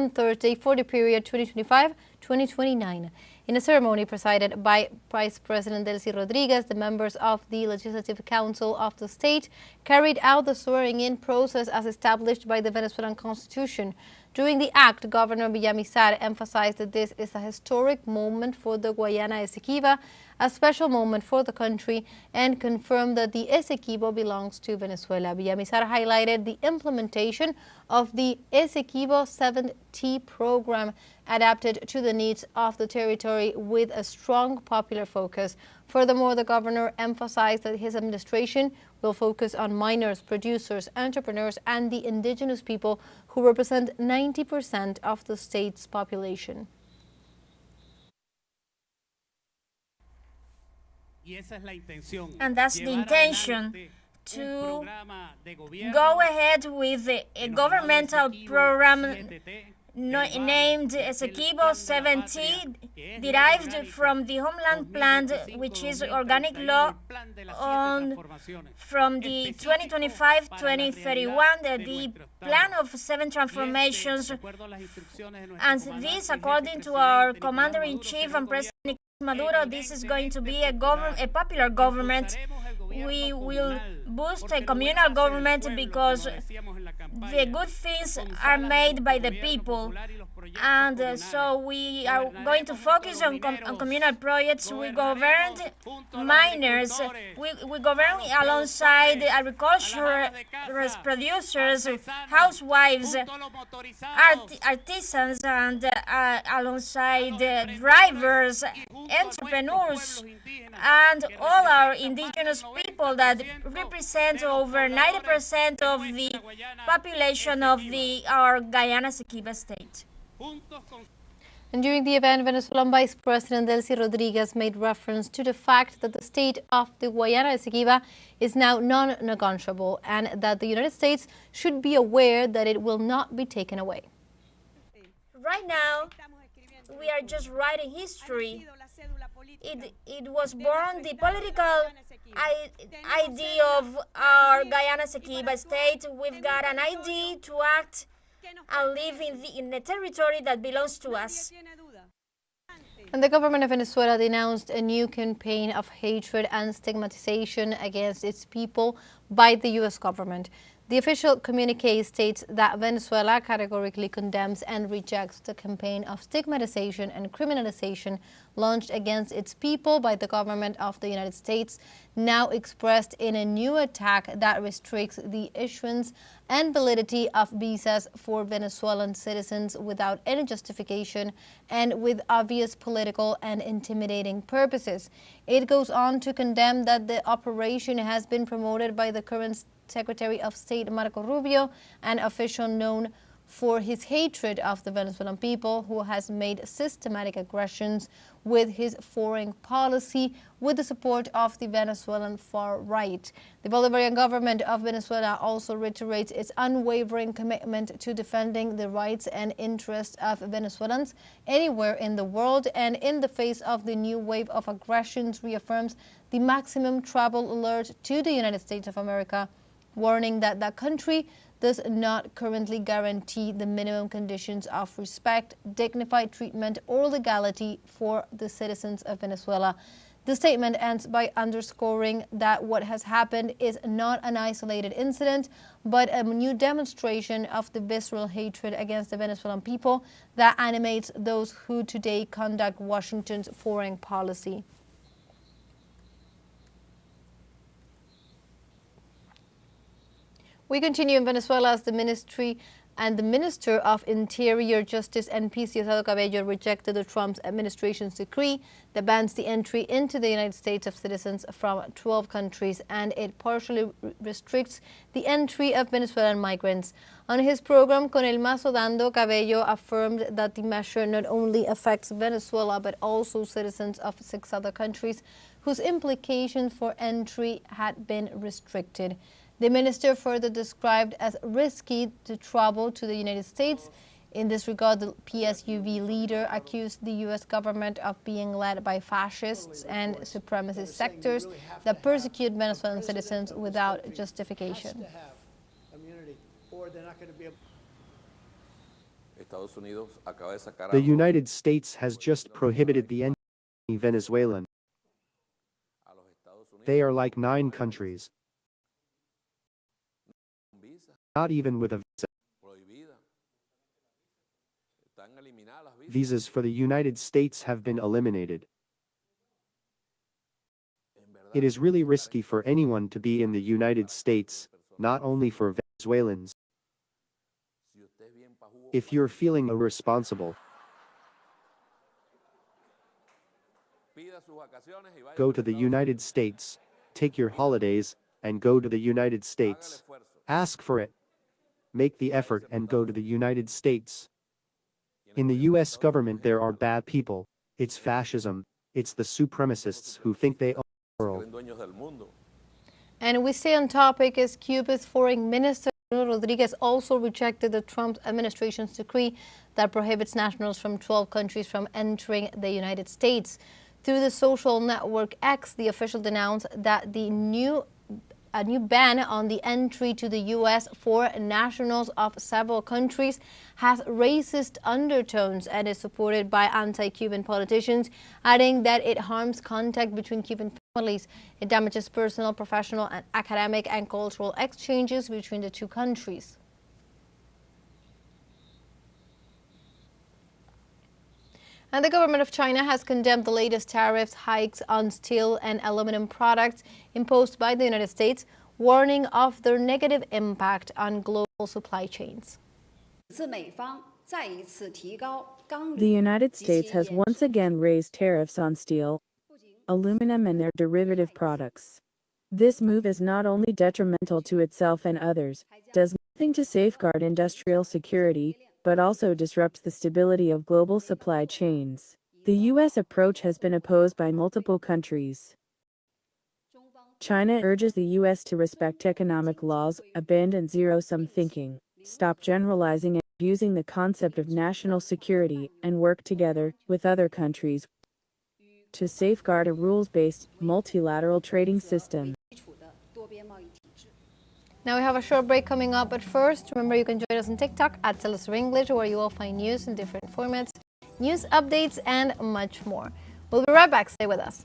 on Thursday for the period 2025-2029. In a ceremony presided by Vice President Delcy Rodriguez, the members of the Legislative Council of the state carried out the swearing-in process as established by the Venezuelan Constitution. During the act, Governor Villamizar emphasized that this is a historic moment for the Guayana Esequiba, a special moment for the country, and confirmed that the Esequibo belongs to Venezuela. Villamizar highlighted the implementation of the Esequibo 7T program adapted to the needs of the territory with a strong popular focus. Furthermore, the governor emphasized that his administration will focus on miners, producers, entrepreneurs, and the indigenous people who represent 90% of the state's population. And that's the intention, to go ahead with a governmental program named Esequibo 7T, derived from the Homeland Plan, which is organic law from the 2025-2031, the plan of 7 transformations, and this, according to our Commander-in-Chief and President Maduro, this is going to be a popular government. We will boost a communal government because the good things are made by the people, and so we are going to focus on communal projects. We governed miners, we govern alongside agriculture producers, housewives, artisans, and alongside drivers, entrepreneurs, and all our indigenous people that represent over 90% of the population of our Guyana Esequiba state. And during the event, Venezuelan Vice President Delcy Rodriguez made reference to the fact that the state of the Guayana Esequiba is now non-negotiable and that the United States should be aware that it will not be taken away. Right now, we are just writing history. It was born, the political idea of our Guyana Esequiba state. We've got an idea to act and live in the territory that belongs to us. And the government of Venezuela denounced a new campaign of hatred and stigmatization against its people by the U.S. government. The official communique states that Venezuela categorically condemns and rejects the campaign of stigmatization and criminalization launched against its people by the government of the United States, now expressed in a new attack that restricts the issuance and validity of visas for Venezuelan citizens without any justification and with obvious political and intimidating purposes. It goes on to condemn that the operation has been promoted by the current Secretary of State Marco Rubio, an official known for his hatred of the Venezuelan people, who has made systematic aggressions with his foreign policy with the support of the Venezuelan far right. The Bolivarian government of Venezuela also reiterates its unwavering commitment to defending the rights and interests of Venezuelans anywhere in the world, and in the face of the new wave of aggressions reaffirms the maximum travel alert to the United States of America, warning that the country does not currently guarantee the minimum conditions of respect, dignified treatment, or legality for the citizens of Venezuela. The statement ends by underscoring that what has happened is not an isolated incident, but a new demonstration of the visceral hatred against the Venezuelan people that animates those who today conduct Washington's foreign policy. We continue in Venezuela as the ministry and the Minister of Interior, Justice and Peace, Diosdado Cabello, rejected the Trump administration's decree that bans the entry into the United States of citizens from 12 countries, and it partially restricts the entry of Venezuelan migrants. On his program, Con el Mazo Dando, Cabello affirmed that the measure not only affects Venezuela, but also citizens of 6 other countries whose implications for entry had been restricted. The minister further described as risky to travel to the United States. In this regard, the PSUV leader accused the U.S. government of being led by fascists and supremacist sectors that persecute Venezuelan citizens without justification. The United States has just prohibited the entry of Venezuelan. They are like 9 countries. Not even with a visa. Visas for the United States have been eliminated. It is really risky for anyone to be in the United States, not only for Venezuelans. If you're feeling irresponsible, go to the United States, take your holidays, and go to the United States. Ask for it. Make the effort and go to the United States. In the US government there are bad people. It's fascism. It's the supremacists who think they own the world. And we stay on topic as Cuba's foreign minister Rodriguez also rejected the Trump administration's decree that prohibits nationals from 12 countries from entering the United States. Through the social network X, the official denounced that a new ban on the entry to the U.S. for nationals of several countries has racist undertones and is supported by anti-Cuban politicians, adding that it harms contact between Cuban families. It damages personal, professional, and academic and cultural exchanges between the two countries. And the government of China has condemned the latest tariff hikes on steel and aluminum products imposed by the United States, warning of their negative impact on global supply chains. The United States has once again raised tariffs on steel, aluminum, and their derivative products. This move is not only detrimental to itself and others, does nothing to safeguard industrial security, but also disrupts the stability of global supply chains. The U.S. approach has been opposed by multiple countries. China urges the U.S. to respect economic laws, abandon zero-sum thinking, stop generalizing and abusing the concept of national security, and work together with other countries to safeguard a rules-based, multilateral trading system. Now we have a short break coming up, but first, remember you can join us on TikTok at teleSUR English, where you will find news in different formats, news updates, and much more. We'll be right back. Stay with us.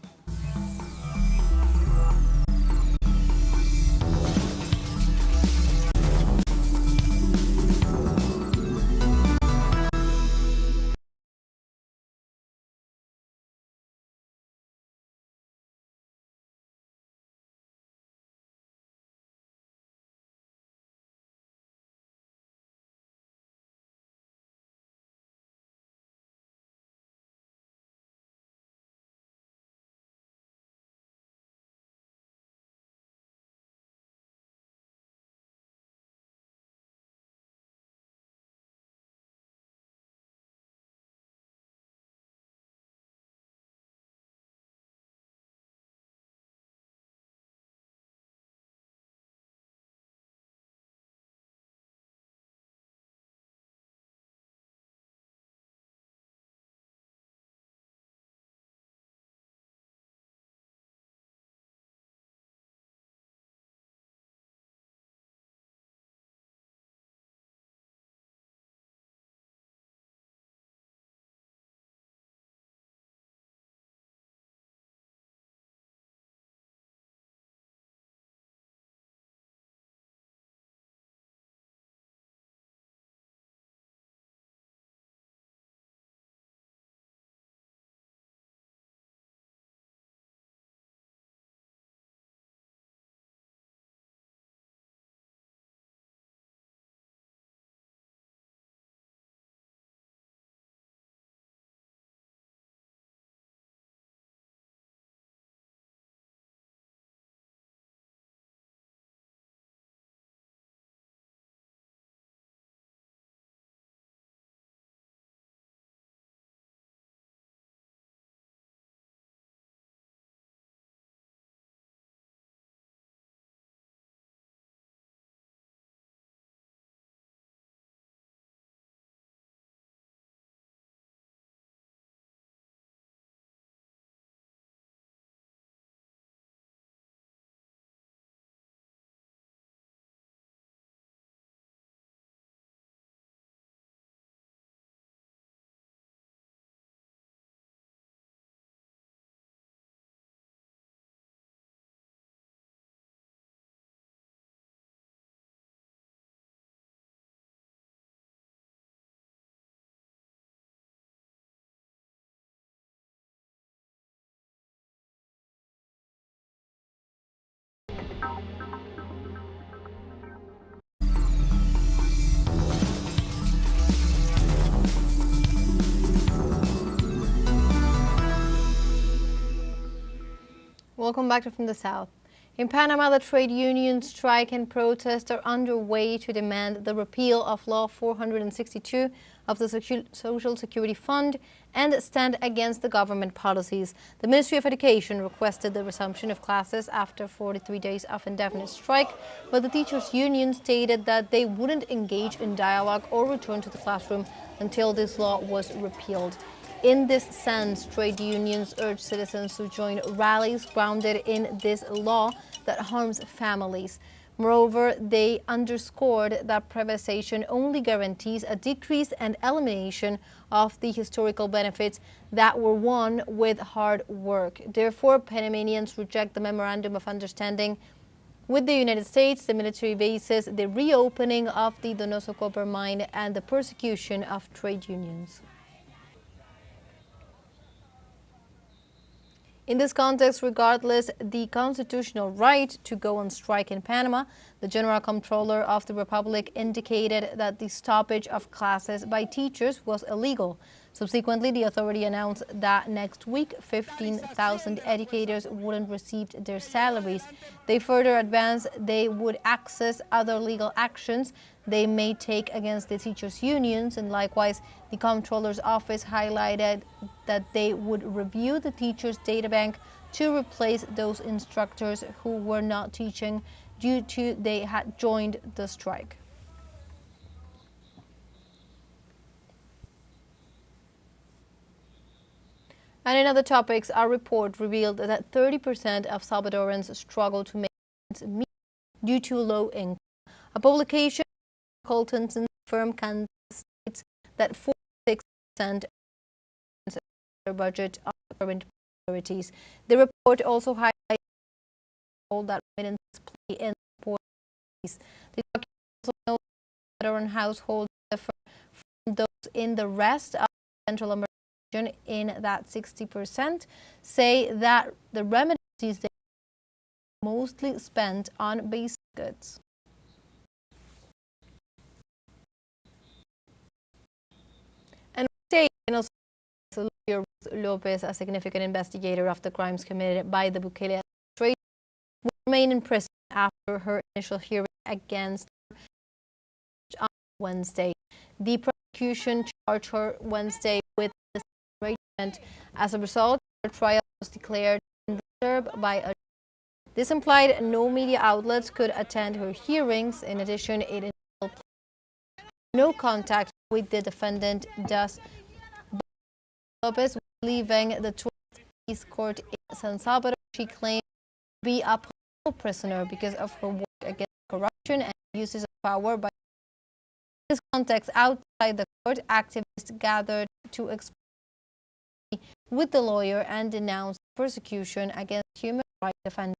Welcome back to From the South. In Panama, the trade union strike and protest are underway to demand the repeal of Law 462 of the Social Security Fund and stand against the government policies. The Ministry of Education requested the resumption of classes after 43 days of indefinite strike, but the teachers' union stated that they wouldn't engage in dialogue or return to the classroom until this law was repealed. In this sense, trade unions urge citizens to join rallies grounded in this law that harms families. Moreover, they underscored that privatization only guarantees a decrease and elimination of the historical benefits that were won with hard work. Therefore, Panamanians reject the Memorandum of Understanding with the United States, the military bases, the reopening of the Donoso copper mine, and the persecution of trade unions. In this context, regardless the constitutional right to go on strike in Panama, the General Comptroller of the Republic indicated that the stoppage of classes by teachers was illegal. Subsequently, the authority announced that next week 15,000 educators wouldn't receive their salaries. They further advanced they would access other legal actions they may take against the teachers' unions, and likewise the Comptroller's office highlighted that they would review the teachers' data bank to replace those instructors who were not teaching due to they had joined the strike. And in other topics, our report revealed that 30% of Salvadorans struggle to make ends meet due to low income. A publication by consultants firm Kansas states that 46% of their budget are current priorities. The report also highlights the role that remittance play in support. The document also notes that Salvadoran households differ from those in the rest of Central America. In that 60% say that the remedies these days are mostly spent on basic goods. And we say Luis Lopez, a significant investigator of the crimes committed by the Bukele administration, will remain in prison after her initial hearing against her on Wednesday. The prosecution charged her Wednesday with disarrangement. As a result, her trial was declared undisturbed by a. This implied no media outlets could attend her hearings. In addition, it entailed no contact with the defendant. Thus, Lopez was leaving the 12th Peace Court in San Salvador. She claimed to be a political prisoner because of her work against corruption and uses of power. By in this context, outside the court, activists gathered to express with the lawyer and denounced persecution against human rights defenders.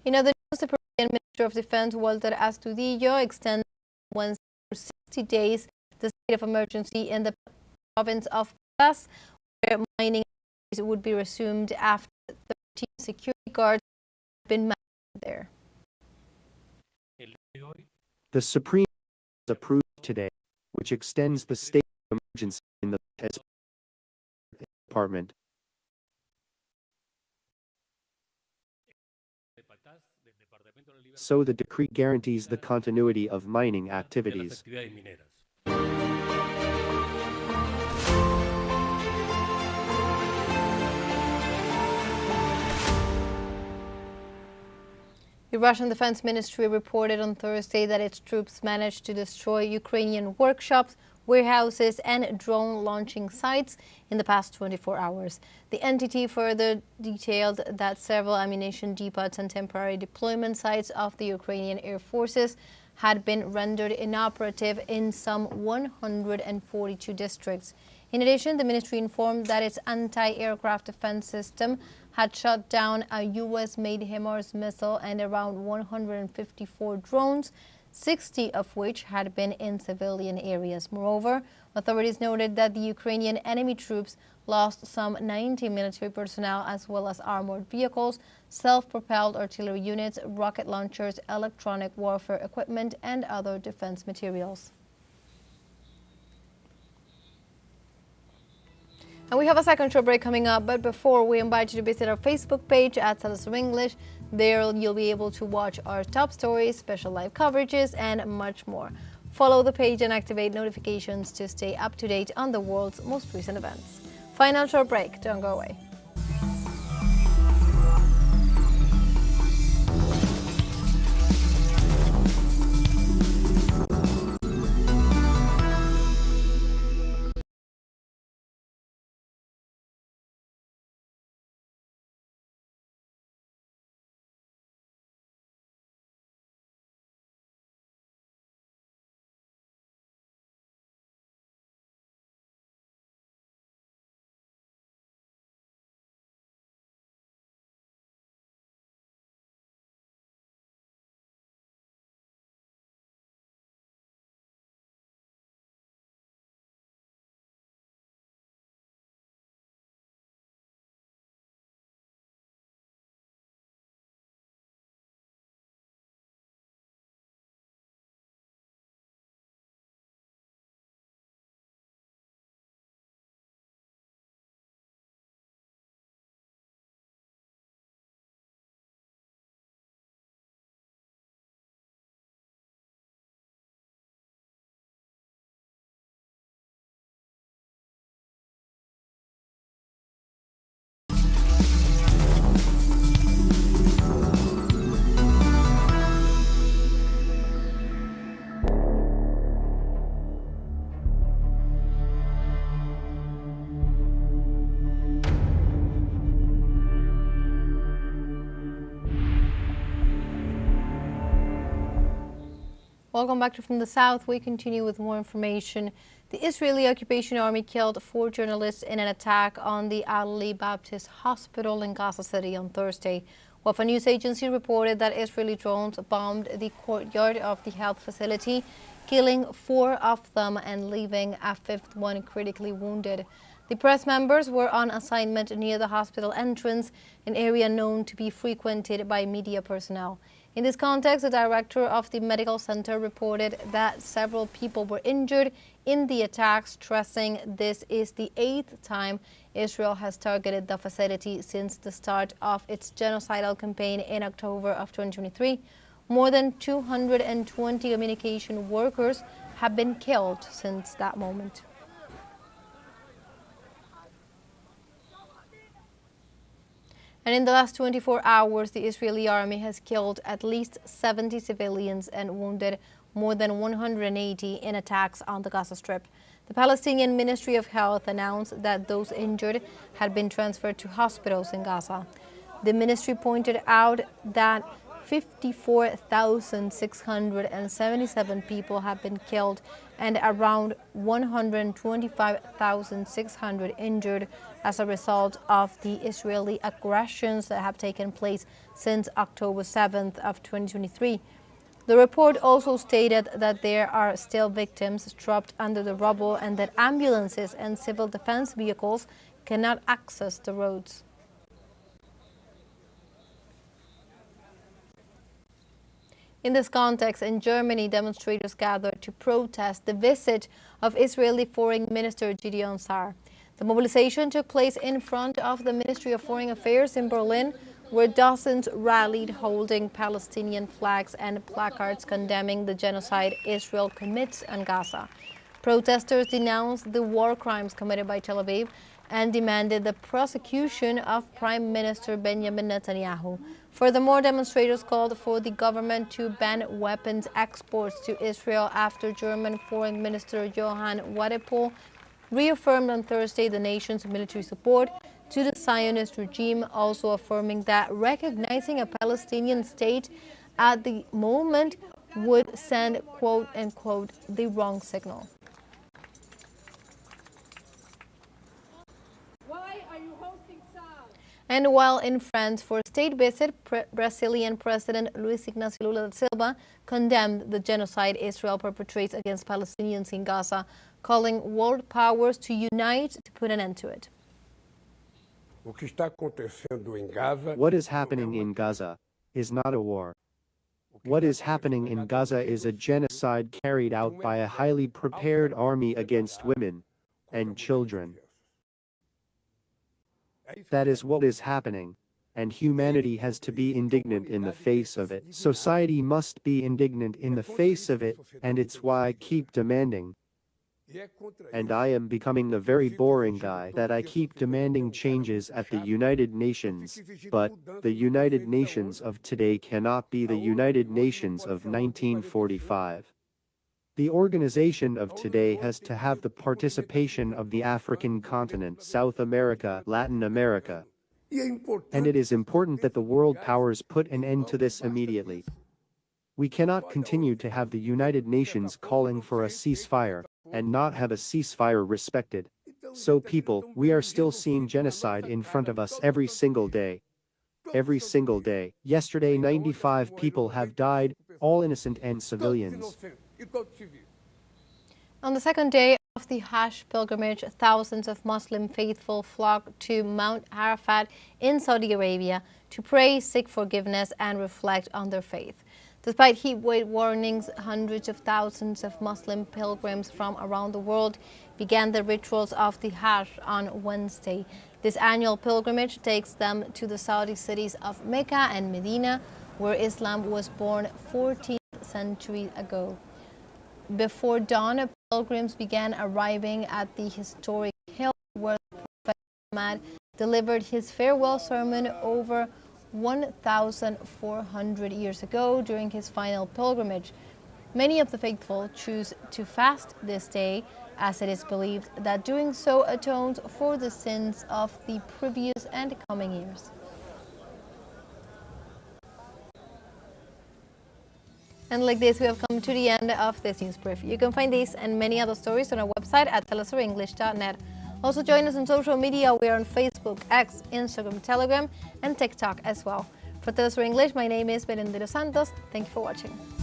In other news, the Peruvian Minister of Defense, Walter Astudillo, extended Wednesday for 60 days the state of emergency in the province of Paz, where mining would be resumed after 13 security guards had been massacred there. The Supreme Court has approved today, which extends the state of emergency in the department. So the decree guarantees the continuity of mining activities. The Russian Defense Ministry reported on Thursday that its troops managed to destroy Ukrainian workshops, warehouses, and drone launching sites in the past 24 hours. The entity further detailed that several ammunition depots and temporary deployment sites of the Ukrainian Air Forces had been rendered inoperative in some 142 districts. In addition, the ministry informed that its anti-aircraft defense system had shot down a U.S.-made HIMARS missile and around 154 drones, 60 of which had been in civilian areas. Moreover, authorities noted that the Ukrainian enemy troops lost some 90 military personnel as well as armored vehicles, self-propelled artillery units, rocket launchers, electronic warfare equipment, and other defense materials. And we have a second short break coming up, but before, we invite you to visit our Facebook page at teleSUR English. There you'll be able to watch our top stories, special live coverages, and much more. Follow the page and activate notifications to stay up to date on the world's most recent events. Final short break, don't go away. Welcome back to From the South. We continue with more information. The Israeli occupation army killed 4 journalists in an attack on the Ali Baptist Hospital in Gaza City on Thursday. Wafa news agency reported that Israeli drones bombed the courtyard of the health facility, killing 4 of them and leaving a 5th one critically wounded. The press members were on assignment near the hospital entrance, an area known to be frequented by media personnel. In this context, the director of the medical center reported that several people were injured in the attack, stressing this is the 8th time Israel has targeted the facility since the start of its genocidal campaign in October of 2023. More than 220 communication workers have been killed since that moment. And in the last 24 hours, the Israeli army has killed at least 70 civilians and wounded more than 180 in attacks on the Gaza Strip. The Palestinian Ministry of Health announced that those injured had been transferred to hospitals in Gaza. The ministry pointed out that 54,677 people have been killed and around 125,600 injured as a result of the Israeli aggressions that have taken place since October 7th of 2023. The report also stated that there are still victims trapped under the rubble and that ambulances and civil defense vehicles cannot access the roads. In this context, in Germany, demonstrators gathered to protest the visit of Israeli Foreign Minister Gideon Sa'ar. The mobilization took place in front of the Ministry of Foreign Affairs in Berlin, where dozens rallied holding Palestinian flags and placards condemning the genocide Israel commits on Gaza. Protesters denounced the war crimes committed by Tel Aviv and demanded the prosecution of Prime Minister Benjamin Netanyahu. Furthermore, demonstrators called for the government to ban weapons exports to Israel after German Foreign Minister Johann Wadephul reaffirmed on Thursday the nation's military support to the Zionist regime, also affirming that recognizing a Palestinian state at the moment would send, quote unquote, the wrong signal. And while in France for a state visit, Brazilian President Luiz Inácio Lula da Silva condemned the genocide Israel perpetrates against Palestinians in Gaza, calling world powers to unite to put an end to it. What is happening in Gaza is not a war. What is happening in Gaza is a genocide carried out by a highly prepared army against women and children. That is what is happening. And humanity has to be indignant in the face of it. Society must be indignant in the face of it, and it's why I keep demanding. And I am becoming the very boring guy that I keep demanding changes at the United Nations, but the United Nations of today cannot be the United Nations of 1945. The organization of today has to have the participation of the African continent, South America, Latin America. And it is important that the world powers put an end to this immediately. We cannot continue to have the United Nations calling for a ceasefire and not have a ceasefire respected. So people, we are still seeing genocide in front of us every single day. Every single day. Yesterday 95 people have died, all innocent and civilians. On the second day of the Hajj pilgrimage, thousands of Muslim faithful flocked to Mount Arafat in Saudi Arabia to pray, seek forgiveness, and reflect on their faith. Despite heat wave warnings, hundreds of thousands of Muslim pilgrims from around the world began the rituals of the Hajj on Wednesday. This annual pilgrimage takes them to the Saudi cities of Mecca and Medina, where Islam was born 14th century ago. Before dawn, pilgrims began arriving at the historic hill where Prophet Muhammad delivered his farewell sermon over 1,400 years ago during his final pilgrimage. Many of the faithful choose to fast this day, as it is believed that doing so atones for the sins of the previous and coming years. And like this, we have come to the end of this news brief. You can find these and many other stories on our website at telesurenglish.net. Also join us on social media. We are on Facebook, X, Instagram, Telegram, and TikTok as well. For TeleSUR English, my name is Berendero Santos. Thank you for watching.